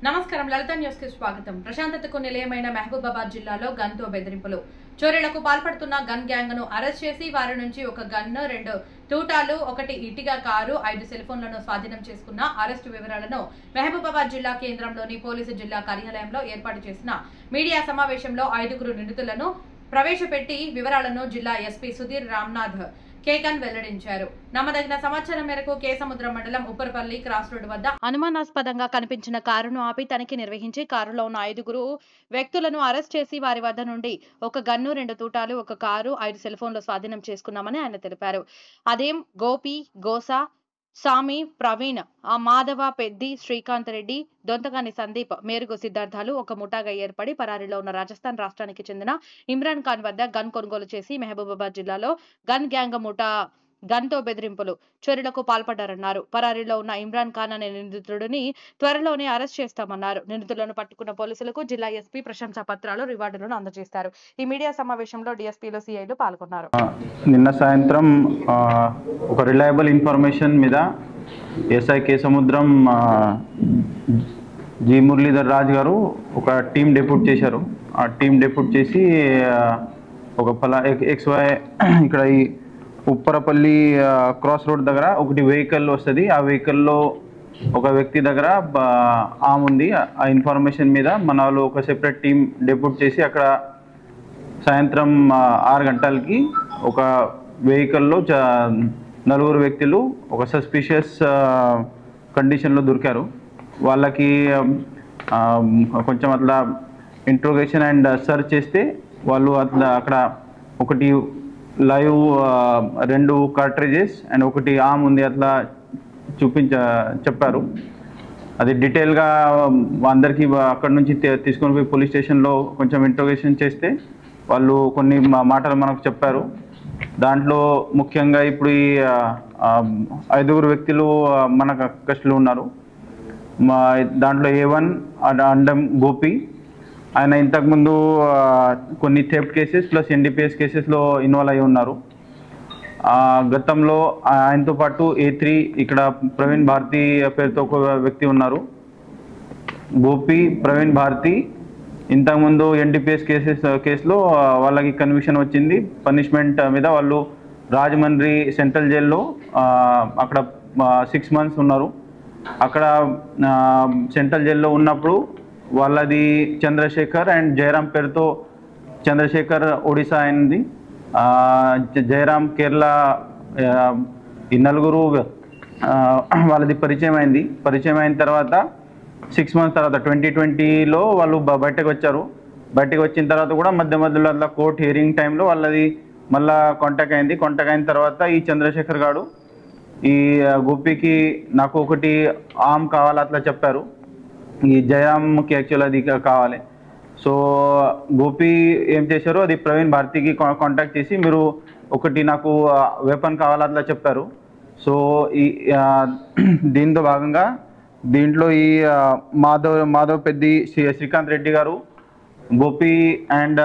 నమస్కారం లలిత న్యూస్ కి స్వాగతం. ప్రశాంతతకు నిలయమైన మహబూబాబాద్ జిల్లాలో గన్ తో బెదిరింపులు. చోరీలకు పాల్పడుతున్న గన్ గ్యాంగ్ ను అరెస్ట్ చేసి వారి నుంచి ఒక గన్, 2 తూటాలు, 1 ఇటిగా కారు, 5 సెల్ ఫోన్లను స్వాధీనం చేసుకున్న అరెస్టు వివరాలను మహబూబాబాద్ జిల్లా కేంద్రంలోని పోలీసు జిల్లా కార్యాలయంలో ఏర్పాటు చేసిన మీడియా సమావేశంలో 5 నిందితులను ప్రవేశపెట్టి వివరాలను జిల్లా ఎస్పీ సుధీర్ రామ్నాథ్ కేకన్ వెల్లడించారు. నమ్మదగిన సమాచారం మేరకు కేసముద్రం మండలం ఉప్పరపల్లి క్రాస్ రోడ్ వద్ద అనుమానాస్పదంగా కనిపించిన కారును ఆపి తనిఖీ నిర్వహించి కారులో ఉన్న 5 వ్యక్తులను అరెస్ట్ చేసి వారి వద్ద నుండి ఒక గన్ను, 2 తూటాలు, 1 కారు, 5 సెల్ ఫోన్లు స్వాధీనం చేసుకున్నామని ఆయన తెలిపారు. అదేం గోపి, గోసా, సామి, ప్రవీణ్, మాధవ, పెద్ది, శ్రీకాంత్ రెడ్డి, దొంతగాని సందీప్, మేరుగు సిద్ధార్థాలు ఒక ముఠాగా ఏర్పడి పరారీలో ఉన్న రాజస్థాన్ రాష్ట్రానికి చెందిన ఇమ్రాన్ ఖాన్ వద్ద గన్ కొనుగోలు చేసి మహబూబాబాద్ జిల్లాలో గన్ గ్యాంగ్ ముఠా గన్ తో బెదిరింపులు, చోరీలకు పాల్పడ్డారన్నారు. పరారీలో ఉన్న ఇమ్రాన్ ఖాన్ అనే నిందితుడిని త్వరలోనే అరెస్ట్ చేస్తామన్నారు. నిందితులను పట్టుకున్న పోలీసులకు జిల్లా ఎస్పీ ప్రశంసా పత్రాలు, రివార్డులను అందజేస్తారు. ఈ మీడియా సమావేశంలో డిఎస్పీలు, సిఐలు పాల్గొన్నారు. నిన్న సాయంత్రం ఒక రిలయబుల్ ఇన్ఫర్మేషన్ మీద ఎస్ఐ కేసముద్రం జి మురళీధర్ రాజ్ గారు ఒక టీం డెప్యూట్ చేశారు. ఆ టీం డెప్యూట్ చేసి ఒక XY ఇక్కడ ఈ ఉప్పరపల్లి క్రాస్ రోడ్ దగ్గర ఒకటి వెహికల్ వస్తుంది. ఆ వెహికల్లో ఒక వ్యక్తి దగ్గర ఆమ్ ఉంది. ఆ ఇన్ఫర్మేషన్ మీద మన వాళ్ళు ఒక సెపరేట్ టీం డెప్యూట్ చేసి అక్కడ సాయంత్రం 6 గంటలకి ఒక వెహికల్లో 4 వ్యక్తులు ఒక సస్పిషియస్ కండిషన్లో దొరికారు. వాళ్ళకి కొంచెం అట్లా ఇంట్రోగేషన్ అండ్ సర్చ్ చేస్తే వాళ్ళు అట్లా అక్కడ ఒకటి లైవ్ 2 కార్ట్రిజెస్ అండ్ ఒకటి ఆమ్ ఉంది అట్లా చెప్పారు. అది డీటెయిల్గా అందరికీ అక్కడ నుంచి తీసుకొని పోయి పోలీస్ స్టేషన్లో కొంచెం ఇంట్రోగేషన్ చేస్తే వాళ్ళు కొన్ని మాటలు మనకు చెప్పారు. దాంట్లో ముఖ్యంగా ఇప్పుడు ఈ 5 వ్యక్తులు మన కస్టడీలో ఉన్నారు. దాంట్లో A1 అండం గోపి, ఆయన ఇంతకుముందు కొన్ని థెఫ్ట్ కేసెస్ ప్లస్ NDPS కేసెస్లో ఇన్వాల్వ్ అయి ఉన్నారు. గతంలో ఆయనతో పాటు A3 ఇక్కడ ప్రవీణ్ భారతి పేరుతో ఒక వ్యక్తి ఉన్నారు. గోపి, ప్రవీణ్ భారతి ఇంతకుముందు NDPS కేసులో వాళ్ళకి కన్విక్షన్ వచ్చింది. పనిష్మెంట్ మీద వాళ్ళు రాజమండ్రి సెంట్రల్ జైల్లో అక్కడ 6 months ఉన్నారు. అక్కడ సెంట్రల్ జైల్లో ఉన్నప్పుడు వాళ్ళది చంద్రశేఖర్ అండ్ జయరాం పేరుతో, చంద్రశేఖర్ ఒడిశా అయింది, జయరాం కేరళ, ఈ 4 వాళ్ళది పరిచయం అయింది. పరిచయం అయిన తర్వాత 6 months తర్వాత 2020లో వాళ్ళు బయటకు వచ్చారు. బయటకు వచ్చిన తర్వాత కూడా మధ్యలో అట్లా కోర్ట్ హియరింగ్ టైంలో వాళ్ళది మళ్ళీ కాంటాక్ట్ అయింది. కాంటాక్ట్ అయిన తర్వాత ఈ చంద్రశేఖర్ గారు ఈ గోపికి నాకు ఒకటి ఆమ్ కావాలి అట్లా చెప్పారు. ఈ జయరామ్కి యాక్చువల్ అది కావాలి. సో గోపి ఏం చేశారు, అది ప్రవీణ్ భారతికి కాంటాక్ట్ చేసి మీరు ఒకటి నాకు వెపన్ కావాలి అట్లా చెప్పారు. సో ఈ దీంతో భాగంగా దీంట్లో ఈ మాధవ్ పెద్ది, శ్రీకాంత్ రెడ్డి గారు, గోపి అండ్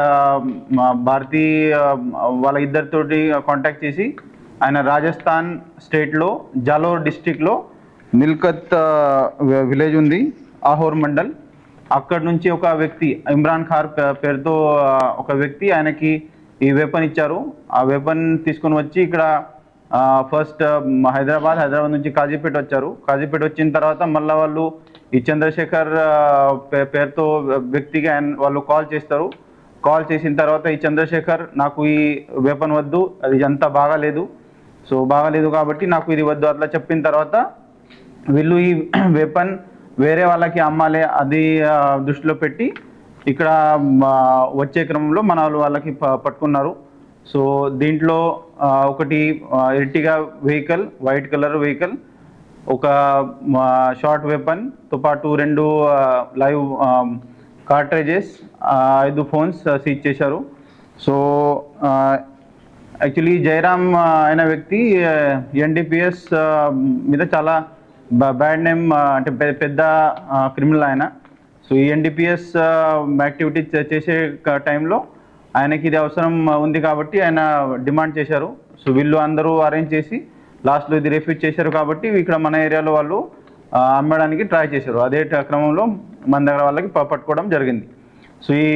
భారతి వాళ్ళ ఇద్దరితోటి కాంటాక్ట్ చేసి ఆయన రాజస్థాన్ స్టేట్లో జాలోర్ డిస్టిక్లో మిల్కత్ విలేజ్ ఉంది, ఆహోర్ మండల్, అక్కడ నుంచి ఒక వ్యక్తి ఇమ్రాన్ ఖాన్ పేరుతో ఒక వ్యక్తి ఆయనకి ఈ వెపన్ ఇచ్చారు. ఆ వెపన్ తీసుకొని వచ్చి ఇక్కడ ఫస్ట్ హైదరాబాద్ నుంచి కాజీపేట వచ్చారు. కాజీపేట వచ్చిన తర్వాత మళ్ళీ వాళ్ళు ఈ చంద్రశేఖర్ పేరుతో వ్యక్తికి వాళ్ళు కాల్ చేస్తారు. కాల్ చేసిన తర్వాత ఈ చంద్రశేఖర్ నాకు ఈ వెపన్ వద్దు, అది అంతా బాగాలేదు, సో బాగాలేదు కాబట్టి నాకు ఇది వద్దు అట్లా చెప్పిన తర్వాత వీళ్ళు ఈ వెపన్ వేరే వాళ్ళకి అమ్మాలి అది దృష్టిలో పెట్టి ఇక్కడ వచ్చే క్రమంలో మన వాళ్ళకి పట్టుకున్నారు. సో దీంట్లో ఒకటి Ertiga vehicle, white colour vehicle, ఒక షార్ట్ వెపన్తో పాటు 2 లైవ్ కార్ట్రిజెస్, 5 phones సీజ్ చేశారు. సో యాక్చువల్లీ జయరామ్ అయిన వ్యక్తి NDPS మీద చాలా బ్యాడ్ నేమ్, అంటే పెద్ద క్రిమినల్ ఆయన. సో ఈ NDPS యాక్టివిటీస్ చేసే టైంలో ఆయనకి ఇది అవసరం ఉంది కాబట్టి ఆయన డిమాండ్ చేశారు. సో వీళ్ళు అందరూ అరేంజ్ చేసి లాస్ట్లో ఇది రిఫ్యూజ్ చేశారు కాబట్టి ఇక్కడ మన ఏరియాలో వాళ్ళు అమ్మడానికి ట్రై చేశారు. అదే క్రమంలో మన దగ్గర వాళ్ళకి పట్టుకోవడం జరిగింది. సో ఈ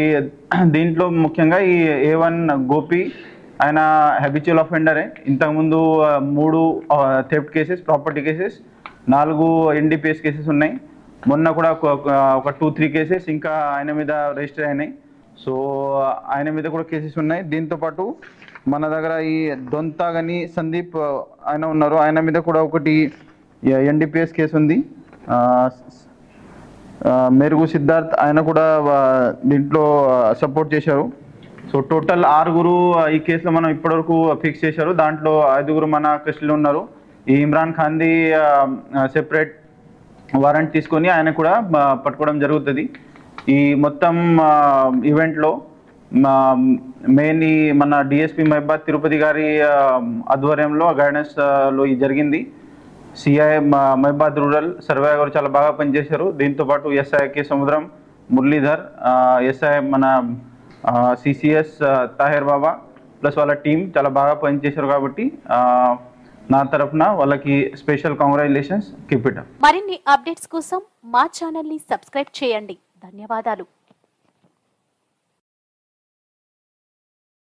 దీంట్లో ముఖ్యంగా ఈ A1 గోపి ఆయన హ్యాబిచువల్ అఫెండరే. ఇంతకుముందు 3 theft cases, property cases, 4 NDPS cases ఉన్నాయి. మొన్న కూడా ఒక 2-3 కేసెస్ ఇంకా ఆయన మీద రిజిస్టర్ అయినాయి. సో ఆయన మీద కూడా కేసెస్ ఉన్నాయి. దీంతోపాటు మన దగ్గర ఈ దొంతాగని సందీప్ ఆయన ఉన్నారు, ఆయన మీద కూడా ఒకటి NDPS కేసు ఉంది. మెరుగు సిద్ధార్థ్ ఆయన కూడా దీంట్లో సపోర్ట్ చేశారు. సో టోటల్ 6 ఈ కేసులో మనం ఇప్పటివరకు ఫిక్స్ చేశారు. దాంట్లో 5 మన కస్టడీలో ఉన్నారు. ఈ ఇమ్రాన్ ఖాన్ది సెపరేట్ వారెంట్ తీసుకొని ఆయన కూడా పట్టుకోవడం జరుగుతుంది. ఈ మొత్తం ఈవెంట్లో మెయిన్ ఈ మన DSP మహిబాద్ తిరుపతి గారి ఆధ్వర్యంలో గైడెన్స్లో ఇది జరిగింది. CI మహిబాద్ రూరల్ సర్వే గారు చాలా బాగా పనిచేశారు. దీంతోపాటు SI కే సముద్రం, మురళీధర్, SI మన CCS తాహిర్ బాబా ప్లస్ వాళ్ళ టీం చాలా బాగా పనిచేశారు. కాబట్టి నా తరఫున వాళ్ళకి special congratulations. Keep it up. మరిన్ని అప్డేట్స్ కోసం మా ఛానల్ ని సబ్స్క్రైబ్ చేయండి. ధన్యవాదాలు.